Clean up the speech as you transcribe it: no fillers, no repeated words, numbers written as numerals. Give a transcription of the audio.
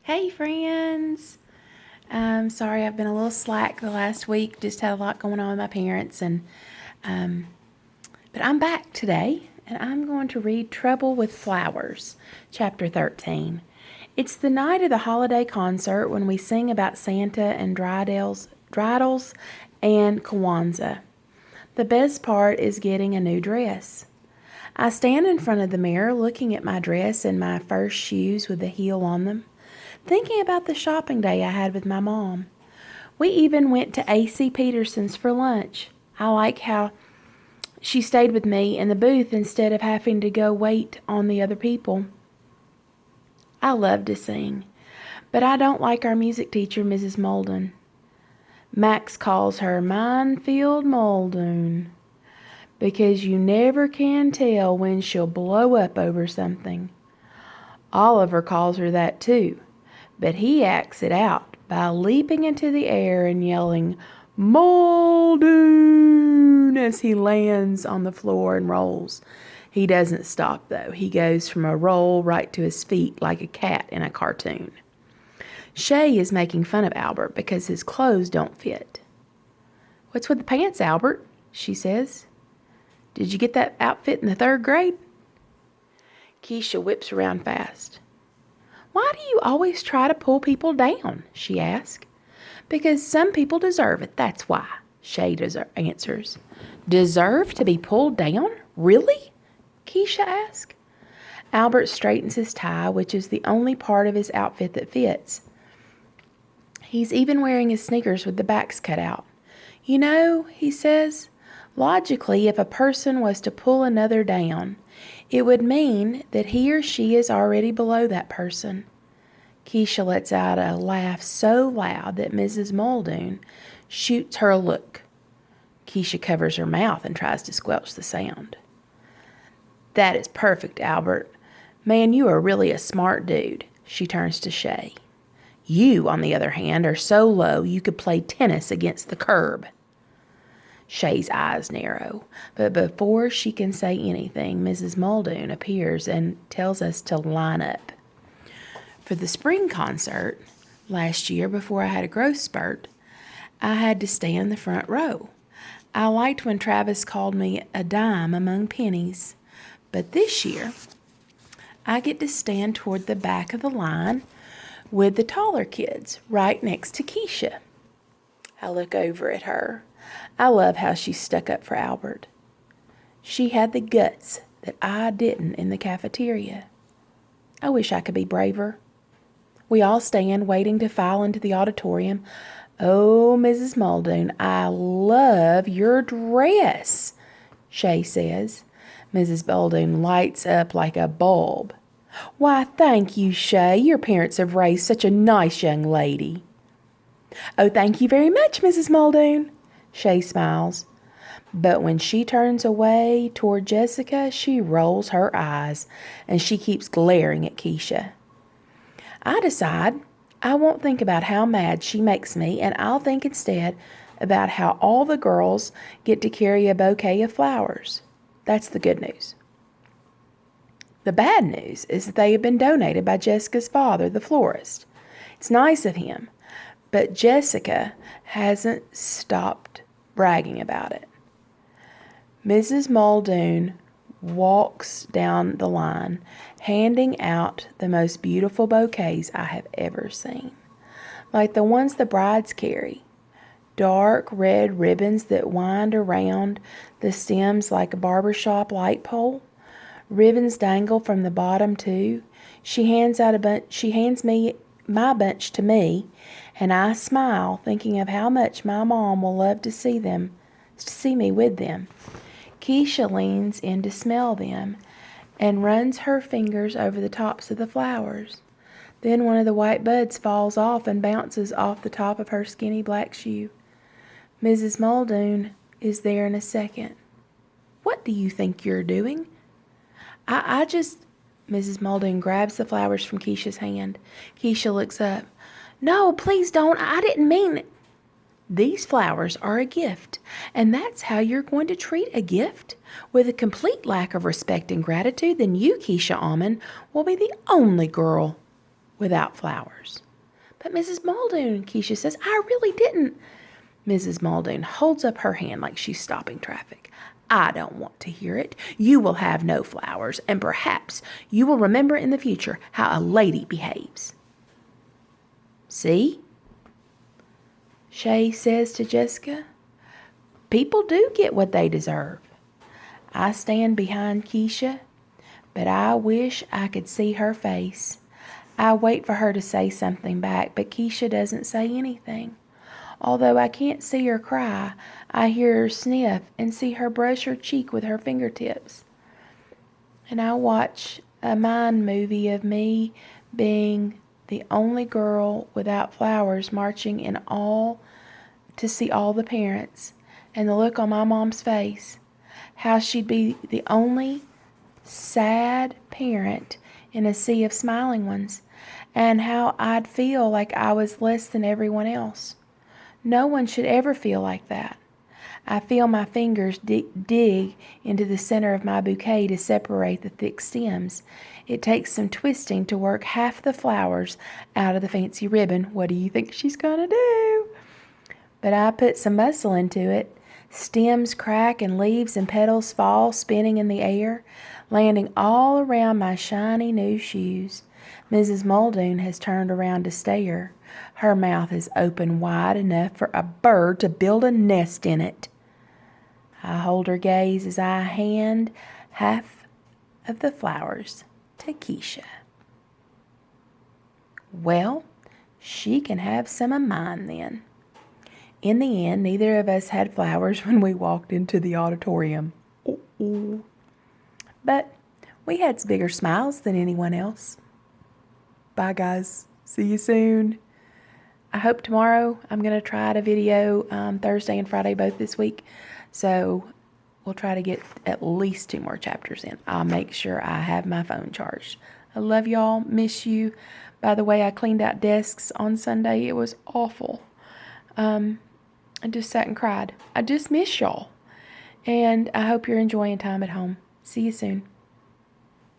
Hey friends! Sorry I've been a little slack the last week. Just had a lot going on with my parents, um, but I'm back today, and I'm going to read Trouble with Flowers, Chapter 13. It's the night of the holiday concert when we sing about Santa and dreidels and Kwanzaa. The best part is getting a new dress. I stand in front of the mirror looking at my dress and my first shoes with the heel on them, thinking about the shopping day I had with my mom. We even went to A.C. Peterson's for lunch. I like how she stayed with me in the booth instead of having to go wait on the other people. I love to sing, but I don't like our music teacher, Mrs. Muldoon. Max calls her Minefield Muldoon because you never can tell when she'll blow up over something. Oliver calls her that too, but he acts it out by leaping into the air and yelling, Muldoon, as he lands on the floor and rolls. He doesn't stop, though. He goes from a roll right to his feet like a cat in a cartoon. Shay is making fun of Albert because his clothes don't fit. What's with the pants, Albert? She says. Did you get that outfit in the 3rd grade? Keisha whips around fast. Why do you always try to pull people down? She asks. Because some people deserve it, that's why, Shay answers. Deserve to be pulled down? Really? Keisha asks. Albert straightens his tie, which is the only part of his outfit that fits. He's even wearing his sneakers with the backs cut out. You know, he says, logically, if a person was to pull another down, it would mean that he or she is already below that person. Keisha lets out a laugh so loud that Mrs. Muldoon shoots her a look. Keisha covers her mouth and tries to squelch the sound. That is perfect, Albert. Man, you are really a smart dude. She turns to Shay. You, on the other hand, are so low you could play tennis against the curb. Shay's eyes narrow, but before she can say anything, Mrs. Muldoon appears and tells us to line up. For the spring concert, last year before I had a growth spurt, I had to stand in the front row. I liked when Travis called me a dime among pennies, but this year, I get to stand toward the back of the line with the taller kids, right next to Keisha. I look over at her. I love how she stuck up for Albert. She had the guts that I didn't in the cafeteria. I wish I could be braver. We all stand waiting to file into the auditorium. Oh, Mrs. Muldoon, I love your dress, Shay says. Mrs. Muldoon lights up like a bulb. Why, thank you, Shay. Your parents have raised such a nice young lady. Oh, thank you very much, Mrs. Muldoon. Shay smiles. But when she turns away toward Jessica, she rolls her eyes, and she keeps glaring at Keisha. I decide I won't think about how mad she makes me, and I'll think instead about how all the girls get to carry a bouquet of flowers. That's the good news. The bad news is that they have been donated by Jessica's father, the florist. It's nice of him, but Jessica hasn't stopped bragging about it. Mrs. Muldoon walks down the line, handing out the most beautiful bouquets I have ever seen, like the ones the brides carry. Dark red ribbons that wind around the stems like a barbershop light pole. Ribbons dangle from the bottom too. She hands me my bunch to me, and I smile, thinking of how much my mom will love to see me with them. Keisha leans in to smell them and runs her fingers over the tops of the flowers. Then one of the white buds falls off and bounces off the top of her skinny black shoe. Mrs. Muldoon is there in a second. What do you think you're doing? Mrs. Muldoon grabs the flowers from Keisha's hand. Keisha looks up. No, please don't. I didn't mean it. These flowers are a gift, and that's how you're going to treat a gift? With a complete lack of respect and gratitude, then you, Keisha Almond, will be the only girl without flowers. But Mrs. Muldoon, Keisha says, I really didn't. Mrs. Muldoon holds up her hand like she's stopping traffic. I don't want to hear it. You will have no flowers, and perhaps you will remember in the future how a lady behaves. See? Shay says to Jessica, people do get what they deserve. I stand behind Keisha, but I wish I could see her face. I wait for her to say something back, but Keisha doesn't say anything. Although I can't see her cry, I hear her sniff and see her brush her cheek with her fingertips. And I watch a mind movie of me being the only girl without flowers marching in all to see all the parents, and the look on my mom's face, how she'd be the only sad parent in a sea of smiling ones, and how I'd feel like I was less than everyone else. No one should ever feel like that. I feel my fingers dig into the center of my bouquet to separate the thick stems. It takes some twisting to work half the flowers out of the fancy ribbon. What do you think she's gonna do? But I put some muscle into it. Stems crack and leaves and petals fall, spinning in the air, landing all around my shiny new shoes. Mrs. Muldoon has turned around to stare. Her mouth is open wide enough for a bird to build a nest in it. I hold her gaze as I hand half of the flowers to Keisha. Well, she can have some of mine then. In the end, neither of us had flowers when we walked into the auditorium. Uh-oh. But we had bigger smiles than anyone else. Bye, guys. See you soon. I hope tomorrow I'm going to try to video Thursday and Friday both this week. So we'll try to get at least 2 more chapters in. I'll make sure I have my phone charged. I love y'all. Miss you. By the way, I cleaned out desks on Sunday. It was awful. I just sat and cried. I just miss y'all. And I hope you're enjoying time at home. See you soon.